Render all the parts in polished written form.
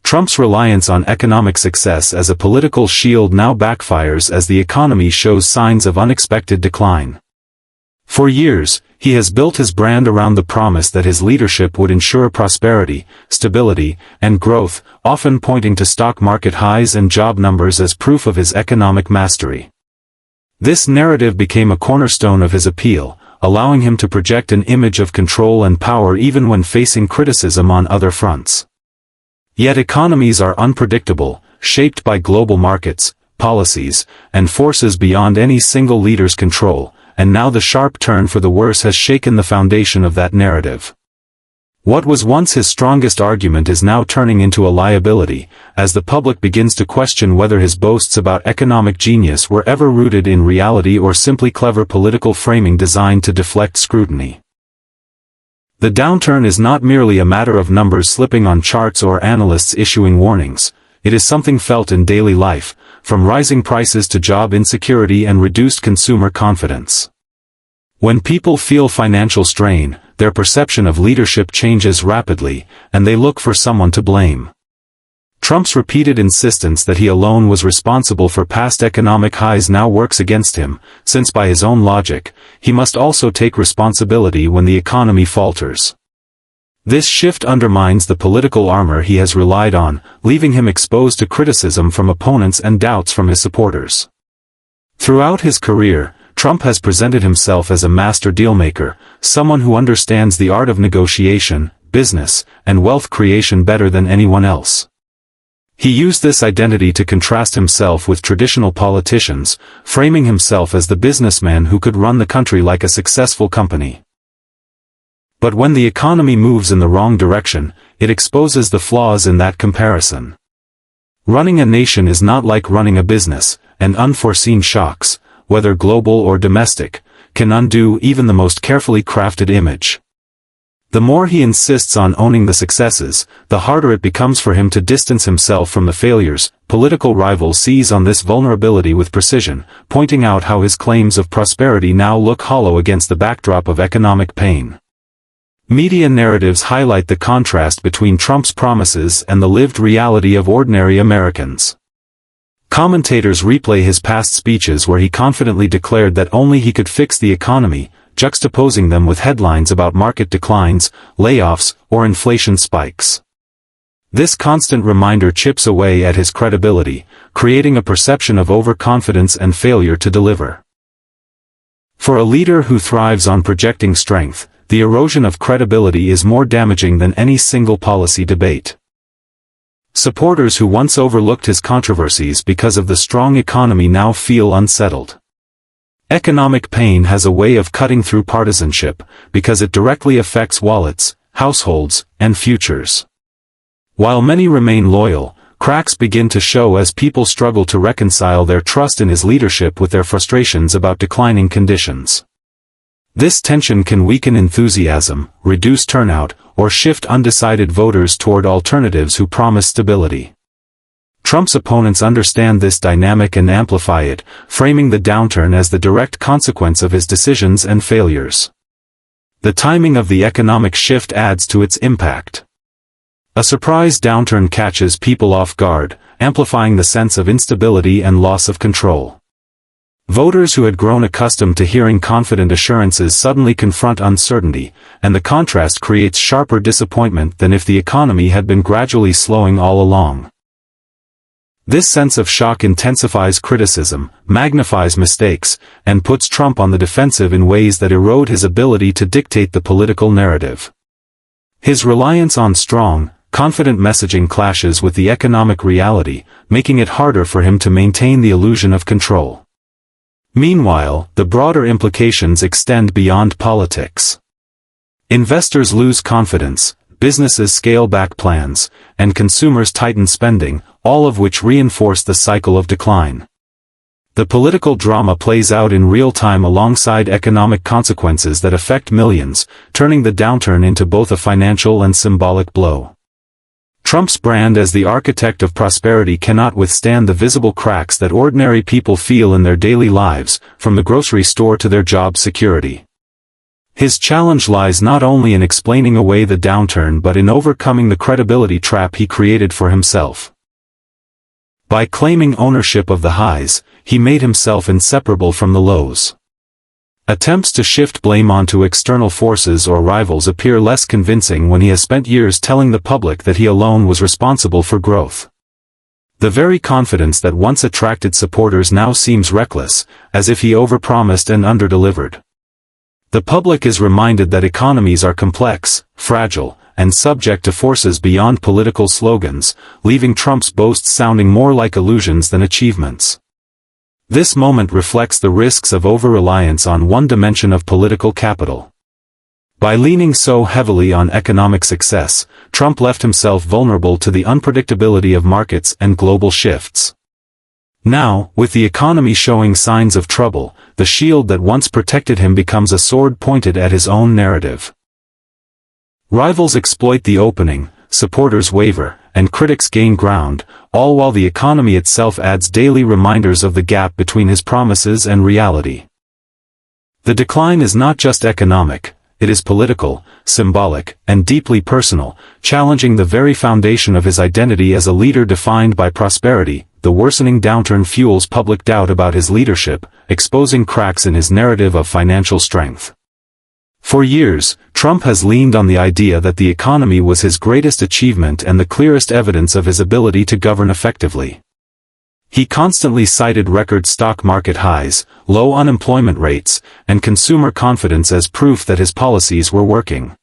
Trump's reliance on economic success as a political shield now backfires as the economy shows signs of unexpected decline. For years, he has built his brand around the promise that his leadership would ensure prosperity, stability, and growth, often pointing to stock market highs and job numbers as proof of his economic mastery. This narrative became a cornerstone of his appeal, allowing him to project an image of control and power even when facing criticism on other fronts. Yet economies are unpredictable, shaped by global markets, policies, and forces beyond any single leader's control, and now the sharp turn for the worse has shaken the foundation of that narrative. What was once his strongest argument is now turning into a liability, as the public begins to question whether his boasts about economic genius were ever rooted in reality or simply clever political framing designed to deflect scrutiny. The downturn is not merely a matter of numbers slipping on charts or analysts issuing warnings. It is something felt in daily life, from rising prices to job insecurity and reduced consumer confidence. When people feel financial strain, their perception of leadership changes rapidly, and they look for someone to blame. Trump's repeated insistence that he alone was responsible for past economic highs now works against him, since by his own logic, he must also take responsibility when the economy falters. This shift undermines the political armor he has relied on, leaving him exposed to criticism from opponents and doubts from his supporters. Throughout his career, Trump has presented himself as a master dealmaker, someone who understands the art of negotiation, business, and wealth creation better than anyone else. He used this identity to contrast himself with traditional politicians, framing himself as the businessman who could run the country like a successful company. But when the economy moves in the wrong direction, it exposes the flaws in that comparison. Running a nation is not like running a business, and unforeseen shocks, whether global or domestic, can undo even the most carefully crafted image. The more he insists on owning the successes, the harder it becomes for him to distance himself from the failures. Political rivals seize on this vulnerability with precision, pointing out how his claims of prosperity now look hollow against the backdrop of economic pain. Media narratives highlight the contrast between Trump's promises and the lived reality of ordinary Americans. Commentators replay his past speeches where he confidently declared that only he could fix the economy, juxtaposing them with headlines about market declines, layoffs, or inflation spikes. This constant reminder chips away at his credibility, creating a perception of overconfidence and failure to deliver. For a leader who thrives on projecting strength, the erosion of credibility is more damaging than any single policy debate. Supporters who once overlooked his controversies because of the strong economy now feel unsettled. Economic pain has a way of cutting through partisanship, because it directly affects wallets, households, and futures. While many remain loyal, cracks begin to show as people struggle to reconcile their trust in his leadership with their frustrations about declining conditions. This tension can weaken enthusiasm, reduce turnout, or shift undecided voters toward alternatives who promise stability. Trump's opponents understand this dynamic and amplify it, framing the downturn as the direct consequence of his decisions and failures. The timing of the economic shift adds to its impact. A surprise downturn catches people off guard, amplifying the sense of instability and loss of control. Voters who had grown accustomed to hearing confident assurances suddenly confront uncertainty, and the contrast creates sharper disappointment than if the economy had been gradually slowing all along. This sense of shock intensifies criticism, magnifies mistakes, and puts Trump on the defensive in ways that erode his ability to dictate the political narrative. His reliance on strong, confident messaging clashes with the economic reality, making it harder for him to maintain the illusion of control. Meanwhile, the broader implications extend beyond politics. Investors lose confidence, businesses scale back plans, and consumers tighten spending, all of which reinforce the cycle of decline. The political drama plays out in real time alongside economic consequences that affect millions, turning the downturn into both a financial and symbolic blow. Trump's brand as the architect of prosperity cannot withstand the visible cracks that ordinary people feel in their daily lives, from the grocery store to their job security. His challenge lies not only in explaining away the downturn but in overcoming the credibility trap he created for himself. By claiming ownership of the highs, he made himself inseparable from the lows. Attempts to shift blame onto external forces or rivals appear less convincing when he has spent years telling the public that he alone was responsible for growth. The very confidence that once attracted supporters now seems reckless, as if he overpromised and underdelivered. The public is reminded that economies are complex, fragile, and subject to forces beyond political slogans, leaving Trump's boasts sounding more like illusions than achievements. This moment reflects the risks of over-reliance on one dimension of political capital. By leaning so heavily on economic success, Trump left himself vulnerable to the unpredictability of markets and global shifts. Now, with the economy showing signs of trouble, the shield that once protected him becomes a sword pointed at his own narrative. Rivals exploit the opening, supporters waver, and critics gain ground, all while the economy itself adds daily reminders of the gap between his promises and reality. The decline is not just economic, it is political, symbolic, and deeply personal, challenging the very foundation of his identity as a leader defined by prosperity. The worsening downturn fuels public doubt about his leadership, exposing cracks in his narrative of financial strength. For years, Trump has leaned on the idea that the economy was his greatest achievement and the clearest evidence of his ability to govern effectively. He constantly cited record stock market highs, low unemployment rates, and consumer confidence as proof that his policies were working.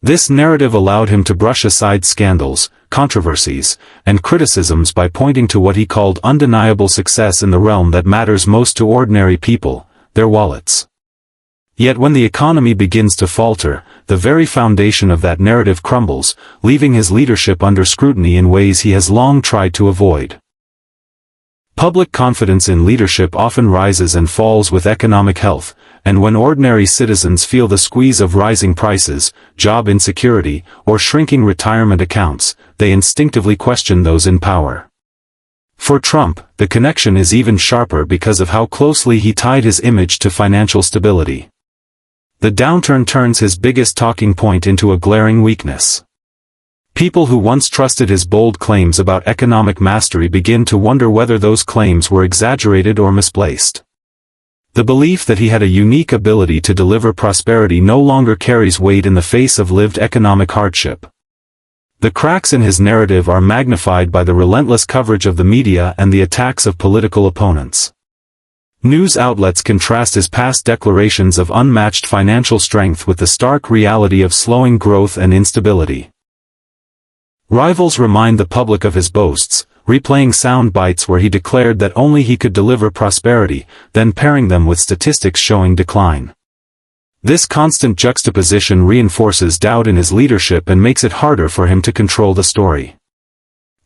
This narrative allowed him to brush aside scandals, controversies, and criticisms by pointing to what he called undeniable success in the realm that matters most to ordinary people, their wallets. Yet when the economy begins to falter, the very foundation of that narrative crumbles, leaving his leadership under scrutiny in ways he has long tried to avoid. Public confidence in leadership often rises and falls with economic health, and when ordinary citizens feel the squeeze of rising prices, job insecurity, or shrinking retirement accounts, they instinctively question those in power. For Trump, the connection is even sharper because of how closely he tied his image to financial stability. The downturn turns his biggest talking point into a glaring weakness. People who once trusted his bold claims about economic mastery begin to wonder whether those claims were exaggerated or misplaced. The belief that he had a unique ability to deliver prosperity no longer carries weight in the face of lived economic hardship. The cracks in his narrative are magnified by the relentless coverage of the media and the attacks of political opponents. News outlets contrast his past declarations of unmatched financial strength with the stark reality of slowing growth and instability. Rivals remind the public of his boasts, replaying sound bites where he declared that only he could deliver prosperity, then pairing them with statistics showing decline. This constant juxtaposition reinforces doubt in his leadership and makes it harder for him to control the story.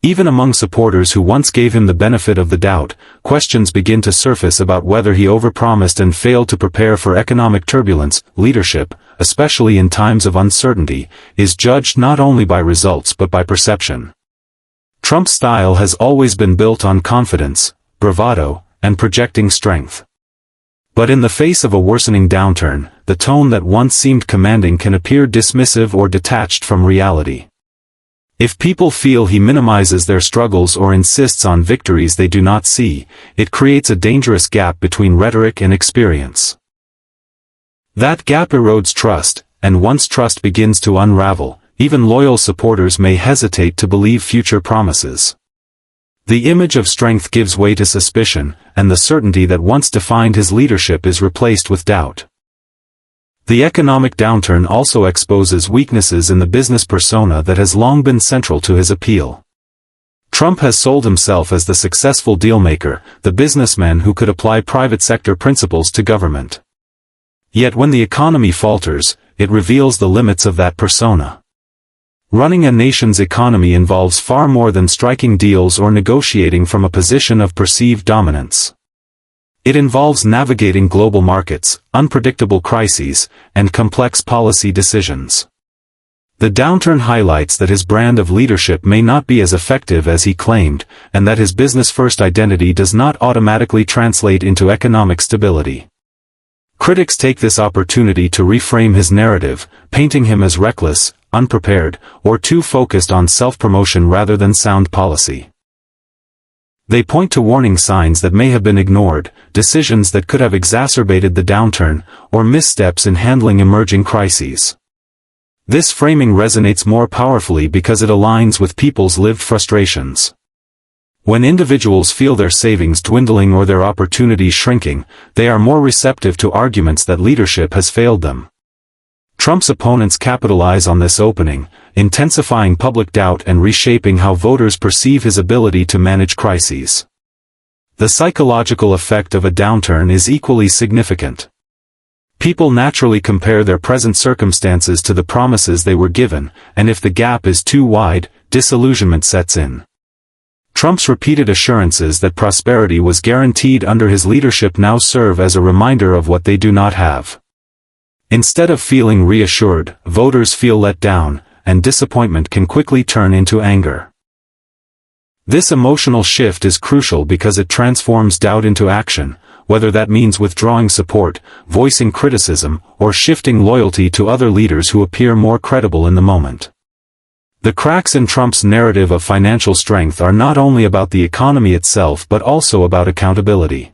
Even among supporters who once gave him the benefit of the doubt, questions begin to surface about whether he overpromised and failed to prepare for economic turbulence. Leadership, especially in times of uncertainty, is judged not only by results but by perception. Trump's style has always been built on confidence, bravado, and projecting strength. But in the face of a worsening downturn, the tone that once seemed commanding can appear dismissive or detached from reality. If people feel he minimizes their struggles or insists on victories they do not see, it creates a dangerous gap between rhetoric and experience. That gap erodes trust, and once trust begins to unravel, even loyal supporters may hesitate to believe future promises. The image of strength gives way to suspicion, and the certainty that once defined his leadership is replaced with doubt. The economic downturn also exposes weaknesses in the business persona that has long been central to his appeal. Trump has sold himself as the successful dealmaker, the businessman who could apply private sector principles to government. Yet when the economy falters, it reveals the limits of that persona. Running a nation's economy involves far more than striking deals or negotiating from a position of perceived dominance. It involves navigating global markets, unpredictable crises, and complex policy decisions. The downturn highlights that his brand of leadership may not be as effective as he claimed, and that his business-first identity does not automatically translate into economic stability. Critics take this opportunity to reframe his narrative, painting him as reckless, unprepared, or too focused on self-promotion rather than sound policy. They point to warning signs that may have been ignored, decisions that could have exacerbated the downturn, or missteps in handling emerging crises. This framing resonates more powerfully because it aligns with people's lived frustrations. When individuals feel their savings dwindling or their opportunities shrinking, they are more receptive to arguments that leadership has failed them. Trump's opponents capitalize on this opening, intensifying public doubt and reshaping how voters perceive his ability to manage crises. The psychological effect of a downturn is equally significant. People naturally compare their present circumstances to the promises they were given, and if the gap is too wide, disillusionment sets in. Trump's repeated assurances that prosperity was guaranteed under his leadership now serve as a reminder of what they do not have. Instead of feeling reassured, voters feel let down, and disappointment can quickly turn into anger. This emotional shift is crucial because it transforms doubt into action, whether that means withdrawing support, voicing criticism, or shifting loyalty to other leaders who appear more credible in the moment. The cracks in Trump's narrative of financial strength are not only about the economy itself but also about accountability.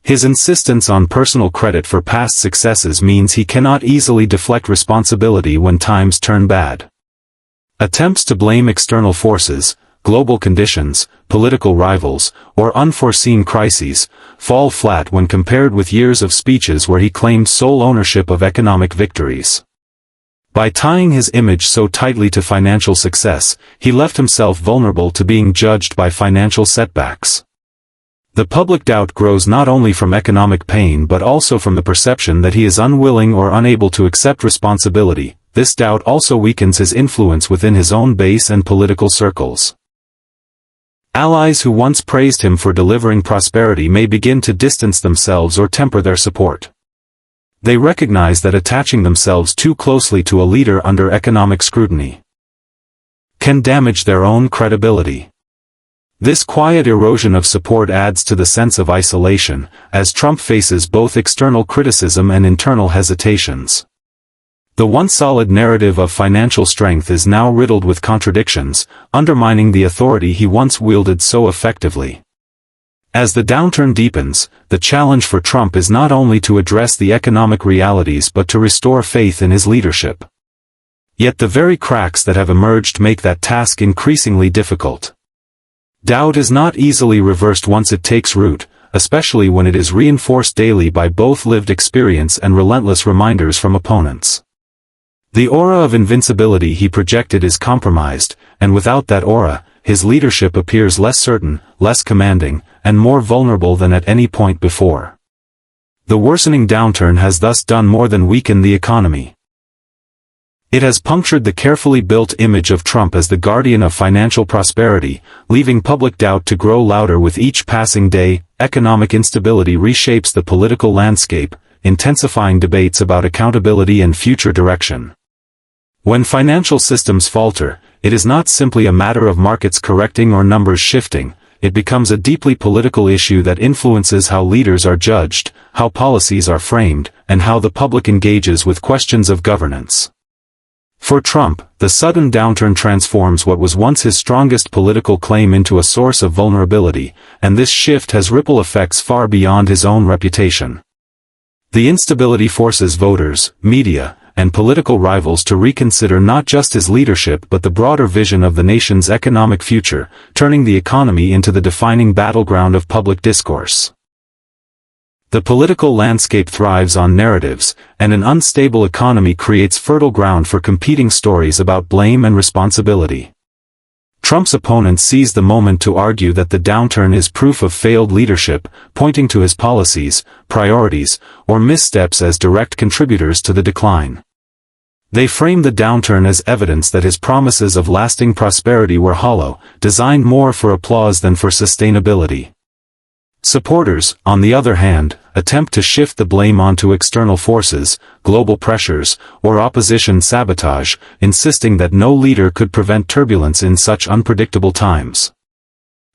His insistence on personal credit for past successes means he cannot easily deflect responsibility when times turn bad. Attempts to blame external forces, global conditions, political rivals, or unforeseen crises, fall flat when compared with years of speeches where he claimed sole ownership of economic victories. By tying his image so tightly to financial success, he left himself vulnerable to being judged by financial setbacks. The public doubt grows not only from economic pain but also from the perception that he is unwilling or unable to accept responsibility. This doubt also weakens his influence within his own base and political circles. Allies who once praised him for delivering prosperity may begin to distance themselves or temper their support. They recognize that attaching themselves too closely to a leader under economic scrutiny can damage their own credibility. This quiet erosion of support adds to the sense of isolation, as Trump faces both external criticism and internal hesitations. The once solid narrative of financial strength is now riddled with contradictions, undermining the authority he once wielded so effectively. As the downturn deepens, the challenge for Trump is not only to address the economic realities but to restore faith in his leadership. Yet the very cracks that have emerged make that task increasingly difficult. Doubt is not easily reversed once it takes root, especially when it is reinforced daily by both lived experience and relentless reminders from opponents. The aura of invincibility he projected is compromised, and without that aura, his leadership appears less certain, less commanding, and more vulnerable than at any point before. The worsening downturn has thus done more than weaken the economy. It has punctured the carefully built image of Trump as the guardian of financial prosperity, leaving public doubt to grow louder with each passing day. Economic instability reshapes the political landscape, intensifying debates about accountability and future direction. When financial systems falter, it is not simply a matter of markets correcting or numbers shifting, it becomes a deeply political issue that influences how leaders are judged, how policies are framed, and how the public engages with questions of governance. For Trump, the sudden downturn transforms what was once his strongest political claim into a source of vulnerability, and this shift has ripple effects far beyond his own reputation. The instability forces voters, media, and political rivals to reconsider not just his leadership but the broader vision of the nation's economic future, turning the economy into the defining battleground of public discourse. The political landscape thrives on narratives, and an unstable economy creates fertile ground for competing stories about blame and responsibility. Trump's opponents seize the moment to argue that the downturn is proof of failed leadership, pointing to his policies, priorities, or missteps as direct contributors to the decline. They frame the downturn as evidence that his promises of lasting prosperity were hollow, designed more for applause than for sustainability. Supporters, on the other hand, attempt to shift the blame onto external forces, global pressures, or opposition sabotage, insisting that no leader could prevent turbulence in such unpredictable times.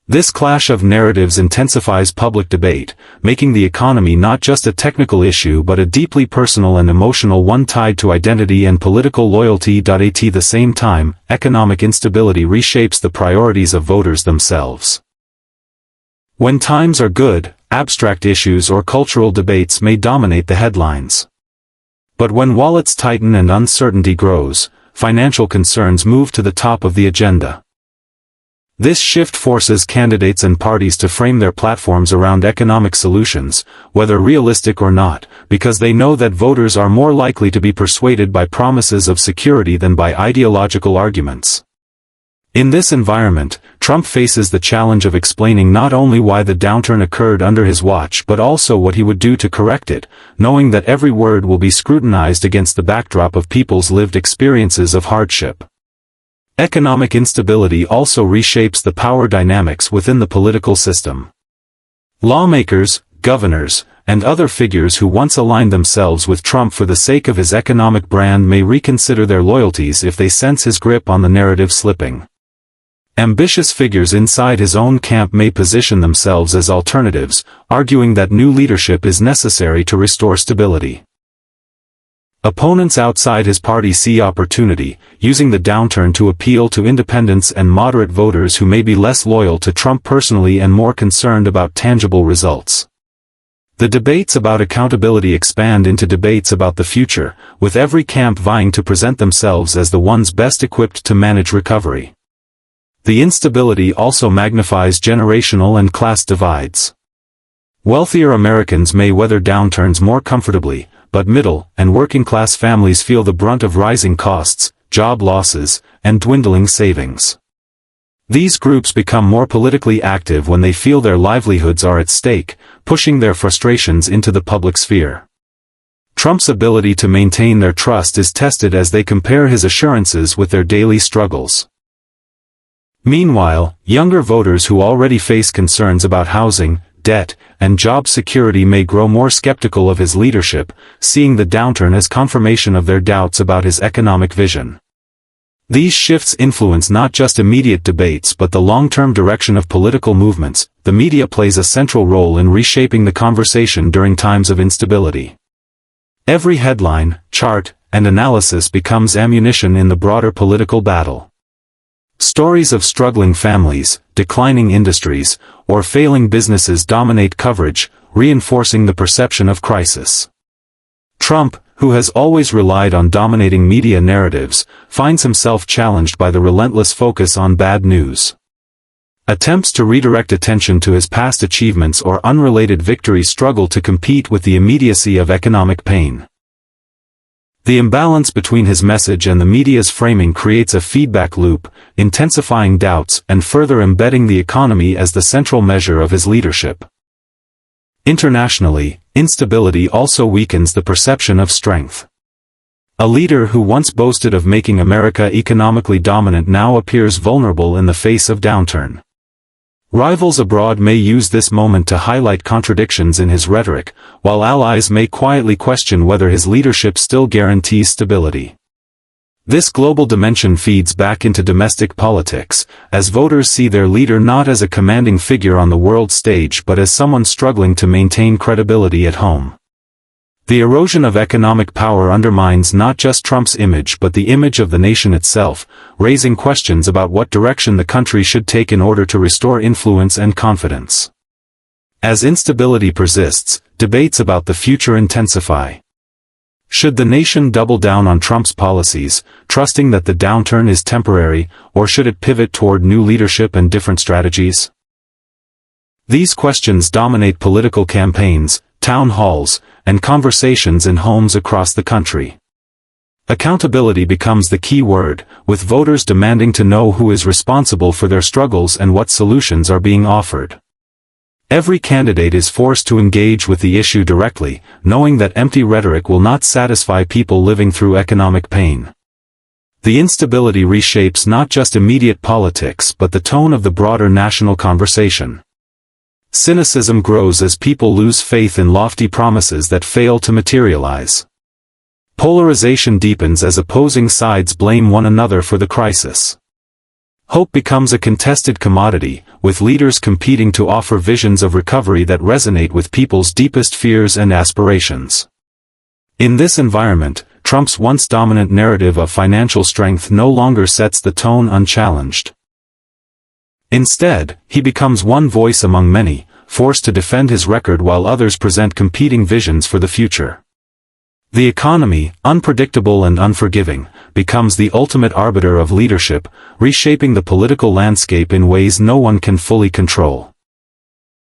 This clash of narratives intensifies public debate, making the economy not just a technical issue but a deeply personal and emotional one tied to identity and political loyalty. At the same time, economic instability reshapes the priorities of voters themselves. When times are good, abstract issues or cultural debates may dominate the headlines. But when wallets tighten and uncertainty grows, financial concerns move to the top of the agenda. This shift forces candidates and parties to frame their platforms around economic solutions, whether realistic or not, because they know that voters are more likely to be persuaded by promises of security than by ideological arguments. In this environment, Trump faces the challenge of explaining not only why the downturn occurred under his watch but also what he would do to correct it, knowing that every word will be scrutinized against the backdrop of people's lived experiences of hardship. Economic instability also reshapes the power dynamics within the political system. Lawmakers, governors, and other figures who once aligned themselves with Trump for the sake of his economic brand may reconsider their loyalties if they sense his grip on the narrative slipping. Ambitious figures inside his own camp may position themselves as alternatives, arguing that new leadership is necessary to restore stability. Opponents outside his party see opportunity, using the downturn to appeal to independents and moderate voters who may be less loyal to Trump personally and more concerned about tangible results. The debates about accountability expand into debates about the future, with every camp vying to present themselves as the ones best equipped to manage recovery. The instability also magnifies generational and class divides. Wealthier Americans may weather downturns more comfortably, but middle and working-class families feel the brunt of rising costs, job losses, and dwindling savings. These groups become more politically active when they feel their livelihoods are at stake, pushing their frustrations into the public sphere. Trump's ability to maintain their trust is tested as they compare his assurances with their daily struggles. Meanwhile, younger voters who already face concerns about housing, debt, and job security may grow more skeptical of his leadership, seeing the downturn as confirmation of their doubts about his economic vision. These shifts influence not just immediate debates but the long-term direction of political movements. The media plays a central role in reshaping the conversation during times of instability. Every headline, chart, and analysis becomes ammunition in the broader political battle. Stories of struggling families, declining industries, or failing businesses dominate coverage, reinforcing the perception of crisis. Trump, who has always relied on dominating media narratives, finds himself challenged by the relentless focus on bad news. Attempts to redirect attention to his past achievements or unrelated victories struggle to compete with the immediacy of economic pain. The imbalance between his message and the media's framing creates a feedback loop, intensifying doubts and further embedding the economy as the central measure of his leadership. Internationally, instability also weakens the perception of strength. A leader who once boasted of making America economically dominant now appears vulnerable in the face of downturn. Rivals abroad may use this moment to highlight contradictions in his rhetoric, while allies may quietly question whether his leadership still guarantees stability. This global dimension feeds back into domestic politics, as voters see their leader not as a commanding figure on the world stage but as someone struggling to maintain credibility at home. The erosion of economic power undermines not just Trump's image but the image of the nation itself, raising questions about what direction the country should take in order to restore influence and confidence. As instability persists, debates about the future intensify. Should the nation double down on Trump's policies, trusting that the downturn is temporary, or should it pivot toward new leadership and different strategies? These questions dominate political campaigns, town halls, and conversations in homes across the country. Accountability becomes the key word, with voters demanding to know who is responsible for their struggles and what solutions are being offered. Every candidate is forced to engage with the issue directly, knowing that empty rhetoric will not satisfy people living through economic pain. The instability reshapes not just immediate politics but the tone of the broader national conversation. Cynicism grows as people lose faith in lofty promises that fail to materialize. Polarization deepens as opposing sides blame one another for the crisis. Hope becomes a contested commodity, with leaders competing to offer visions of recovery that resonate with people's deepest fears and aspirations. In this environment, Trump's once dominant narrative of financial strength no longer sets the tone unchallenged. Instead, he becomes one voice among many, forced to defend his record while others present competing visions for the future. The economy, unpredictable and unforgiving, becomes the ultimate arbiter of leadership, reshaping the political landscape in ways no one can fully control.